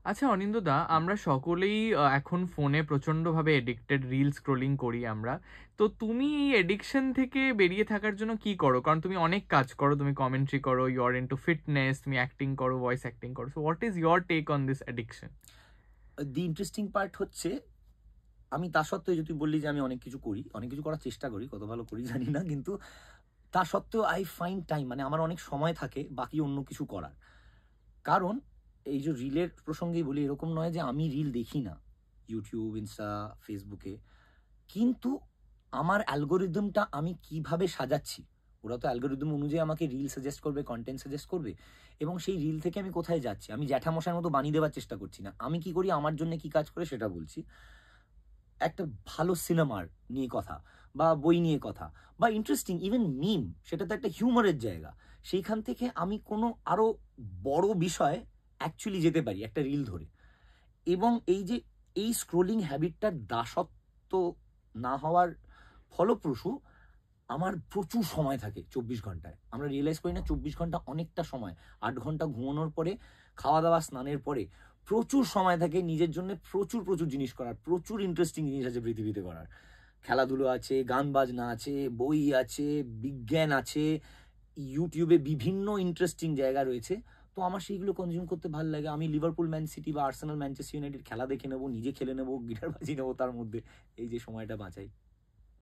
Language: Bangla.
আচ্ছা অনিন্দ্যদা, আমরা সকলেই এখন ফোনে প্রচন্ডভাবে এডিক্টেড, রিল স্ক্রোলিং করি আমরা। তো তুমি এই এডিকশন থেকে বেরিয়ে থাকার জন্য কি করো? কারণ তুমি অনেক কাজ করো, তুমি কমেন্ট্রি করো, ইউ আর ইনটু ফিটনেস, তুমি অ্যাক্টিং করো, ভয়েস অ্যাক্টিং করো। So what is your take on this addiction? The interesting part হচ্ছে, আমি তা সত্ত্বেও যদি বললি যে আমি অনেক কিছু করি, অনেক কিছু করার চেষ্টা করি, কত ভালো করি জানি না, কিন্তু তা সত্ত্বেও আই ফাইন্ড টাইম, মানে আমার অনেক সময় থাকে বাকি অন্য কিছু করার। কারণ এই যে রিলের প্রসঙ্গেই বলি, এরকম নয় যে আমি রিল দেখি না ইউটিউব, ইনস্টা, ফেসবুকে, কিন্তু আমার অ্যালগোরিদমটা আমি কিভাবে সাজাচ্ছি, ওরা তো অ্যালগোরিদম অনুযায়ী আমাকে রিল সাজেস্ট করবে, কন্টেন্ট সাজেস্ট করবে, এবং সেই রিল থেকে আমি কোথায় যাচ্ছি, আমি জ্যাঠামশার মতো বানিয়ে দেওয়ার চেষ্টা করছি না, আমি কি করি আমার জন্য কি কাজ করে সেটা বলছি। একটা ভালো সিনেমার নিয়ে কথা, বা বই নিয়ে কথা, বা ইন্টারেস্টিং ইভেন মিম, সেটা তো একটা হিউমারের জায়গা, সেইখান থেকে আমি কোনো আরো বড় বিষয় অ্যাকচুয়ালি যেতে পারি একটা রিল ধরে। এবং এই যে এই স্ক্রোলিং হ্যাবিটটার দাসত্ব না হওয়ার ফলপ্রসূ, আমার প্রচুর সময় থাকে 24 ঘন্টায়, আমরা রিয়েলাইজ করি না 24 ঘন্টা অনেকটা সময়। 8 ঘন্টা ঘুমানোর পরে, খাওয়া দাওয়া স্নানের পরে প্রচুর সময় থাকে নিজের জন্য, প্রচুর প্রচুর জিনিস করার, প্রচুর ইন্টারেস্টিং জিনিস আছে পৃথিবীতে করার। খেলাধুলো আছে, গান বাজনা আছে, বই আছে, বিজ্ঞান আছে, ইউটিউবে বিভিন্ন ইন্টারেস্টিং জায়গা রয়েছে। তো আমার সেইগুলো কনজিউম করতে ভালো লাগে। আমি লিভারপুল, ম্যান সিটি বা আর্সেনাল, ম্যানচেস্টার ইউনাইটেড খেলা দেখে নেবো, নিজে খেলে নেবো, গিটার বাজিয়ে নেবো তার মধ্যে, এই যে সময়টা বাঁচাই।